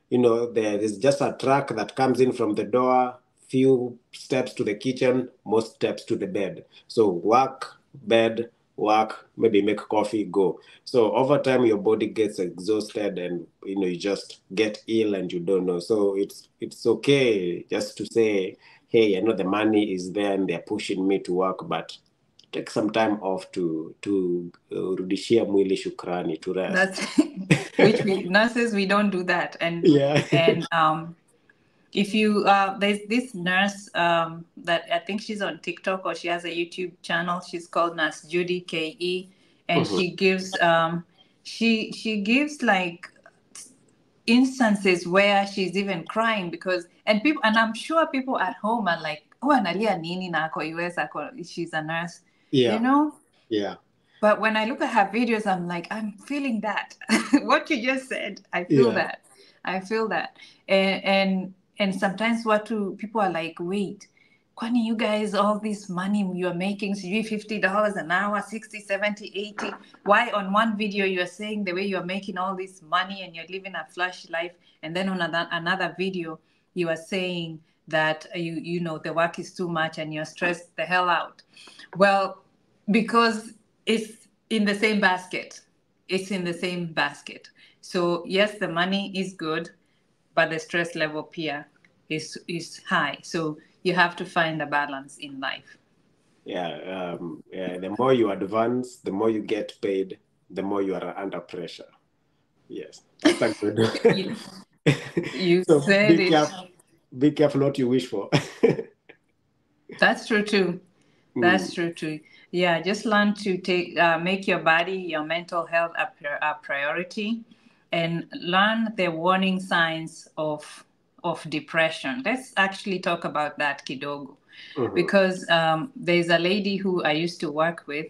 There is just a track that comes in from the door, few steps to the kitchen, most steps to the bed. So work, bed, work, maybe make coffee, go. So over time, your body gets exhausted, and you just get ill, and you don't know. So it's okay just to say, hey, I know the money is there, and they're pushing me to work, but take some time off to rudishia mwili shukrani, to rest. That's which we nurses, we don't do that. And Yeah. and if you there's this nurse that I think she's on TikTok or she has a YouTube channel. She's called Nurse Judy KE, and Mhm. she gives like instances where she's even crying because and I'm sure people at home are like, oh, analia nini na ako US, she's a nurse, you Yeah. know. Yeah. But when I look at her videos, I'm like, I'm feeling that. What you just said, I feel Yeah. that. I feel that. And sometimes people are like, wait, Kwani, you guys, all this money you're making, so you $50 an hour, 60, 70, 80. Why on one video you're saying the way you're making all this money and you're living a flashy life, and then on another video you are saying that you know the work is too much and you're stressed the hell out? Well, because it's in the same basket. It's in the same basket. So yes, the money is good, but the stress level here is high. So you have to find a balance in life. Yeah. The more you advance, the more you get paid, the more you are under pressure. Yes, that's a good you, you So said it. be careful what you wish for. That's true too. Mm. That's true too. Yeah, just learn to make your body, your mental health a priority, and learn the warning signs of depression. Let's actually talk about that kidogo, Mhm. because there's a lady who I used to work with,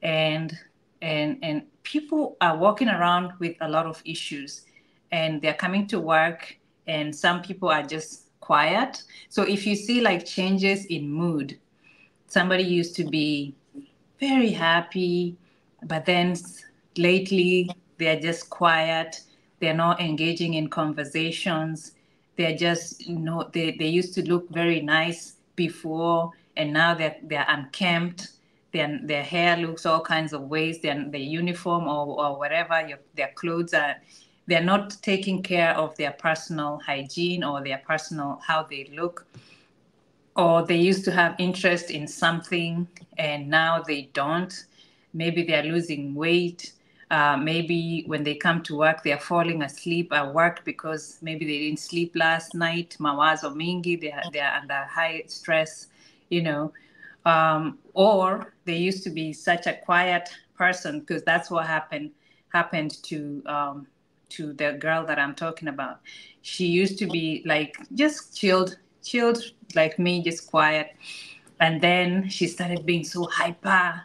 and and people are walking around with a lot of issues, and they're coming to work, and some people are just quiet. So if you see like changes in mood, somebody used to be very happy, but then lately they're just quiet. They're not engaging in conversations. They're just, they used to look very nice before, and now they're unkempt. Their hair looks all kinds of ways. Their uniform or whatever, their clothes are, they're not taking care of their personal hygiene or their personal, how they look. Or they used to have interest in something and now they don't. Maybe they're losing weight. Maybe when they come to work, they're falling asleep at work because maybe they didn't sleep last night. Mawazo mingi, they're under high stress, you know. Or they used to be such a quiet person, because that's what happened to the girl that I'm talking about. She used to be like just chilled like me, just quiet. And then she started being so hyper.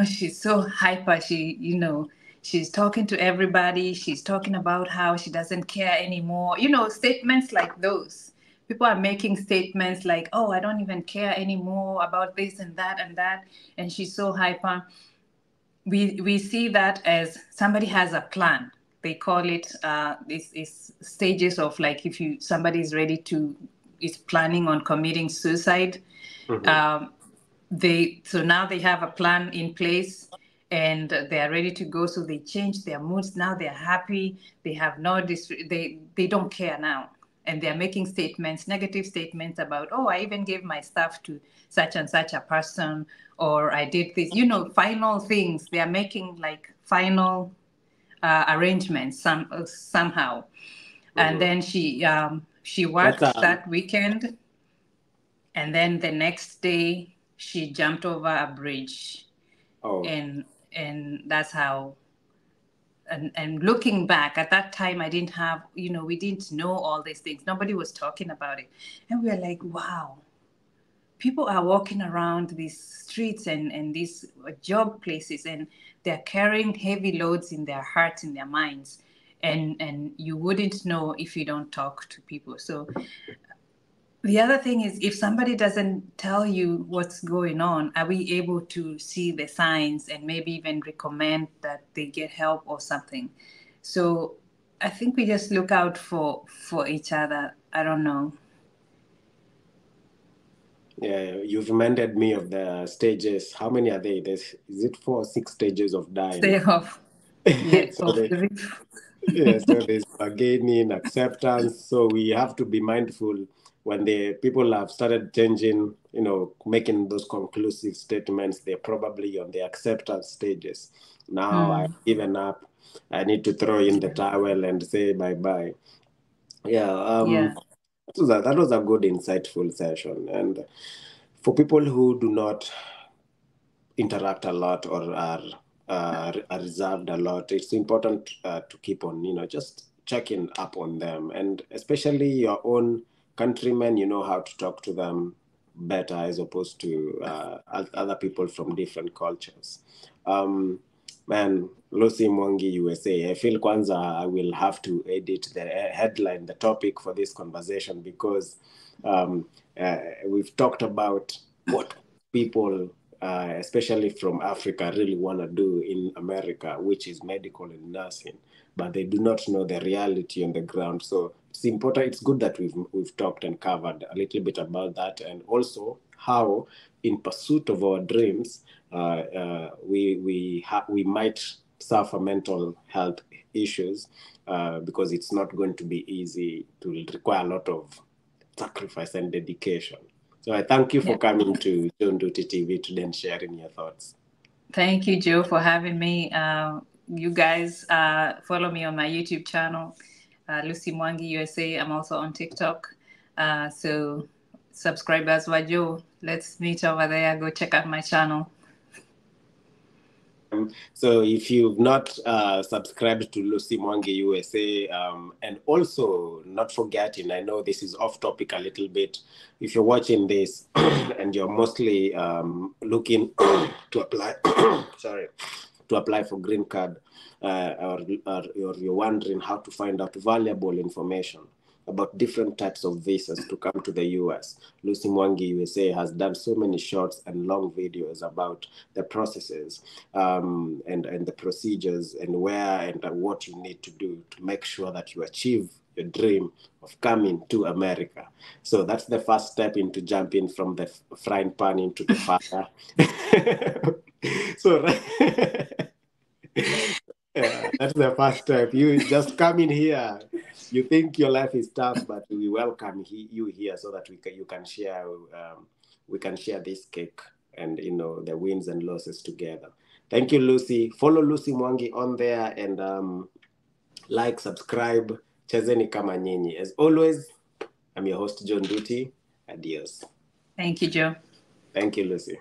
She's so hyper. She's talking to everybody. She's talking about how she doesn't care anymore. Statements like those. People are making statements like, oh, I don't even care anymore about this and that and that. And she's so hyper. We see that as somebody has a plan. They call it this is stages of, like, if somebody is planning on committing suicide. Mhm. So now they have a plan in place and they are ready to go. So they change their moods. Now they're happy. They have they don't care now. And they're making negative statements about, oh, I even gave my stuff to such and such a person, or I did this, final things. They are making like final arrangements somehow. And then she That's worked that weekend, and then the next day she jumped over a bridge, oh and that's how. And looking back at that time, I didn't have, we didn't know all these things. Nobody was talking about it, and we were like, wow, people are walking around these streets and these job places, and they're carrying heavy loads in their hearts, in their minds, and you wouldn't know if you don't talk to people. So the other thing is, if somebody doesn't tell you what's going on, are we able to see the signs and maybe even recommend that they get help or something? So I think we just look out for each other. I don't know. Yeah, you've reminded me of the stages. How many are they? Is it 4 or 6 stages of dying? Stay off. Yeah. So there's bargaining, acceptance. So we have to be mindful when the people have started changing making those conclusive statements. They're probably on the acceptance stages. Now I've given up. I need to throw in the towel and say bye-bye. Yeah. So that was a good, insightful session. And for people who do not interact a lot or are reserved a lot, it's important to keep on, just checking up on them. And especially your own countrymen, you know how to talk to them better as opposed to other people from different cultures. Man, Lucy Mwangi, USA. I feel kwanza I will have to edit the headline, the topic for this conversation, because we've talked about what people, especially from Africa, really want to do in America, which is medical and nursing, but they do not know the reality on the ground. So it's important. It's good that we've talked and covered a little bit about that, and also how, in pursuit of our dreams, we might suffer mental health issues because it's not going to be easy. To require a lot of sacrifice and dedication. So I thank you for coming to John Duty TV today and sharing your thoughts. Thank you, Joe, for having me. You guys follow me on my YouTube channel, Lucy Mwangi USA. I'm also on TikTok. So subscribe as well, Joe. Let's meet over there. Go check out my channel. So if you've not subscribed to Lucy Mwangi USA, and also not forgetting, I know this is off topic a little bit, if you're watching this and you're mostly looking to apply, to apply for green card, or you're wondering how to find out valuable information about different types of visas to come to the US. Lucy Mwangi USA has done so many shorts and long videos about the processes and the procedures and where and what you need to do to make sure that you achieve your dream of coming to America. So that's the first step into jumping from the frying pan into the fire. So that's the first step. You just come in here. You think your life is tough, but we welcome you here so that you can share. We can share this cake and the wins and losses together. Thank you, Lucy. Follow Lucy Mwangi on there and like, subscribe. Chezeni kama nyinyi. As always, I'm your host John Duty. Adios. Thank you, Joe. Thank you, Lucy.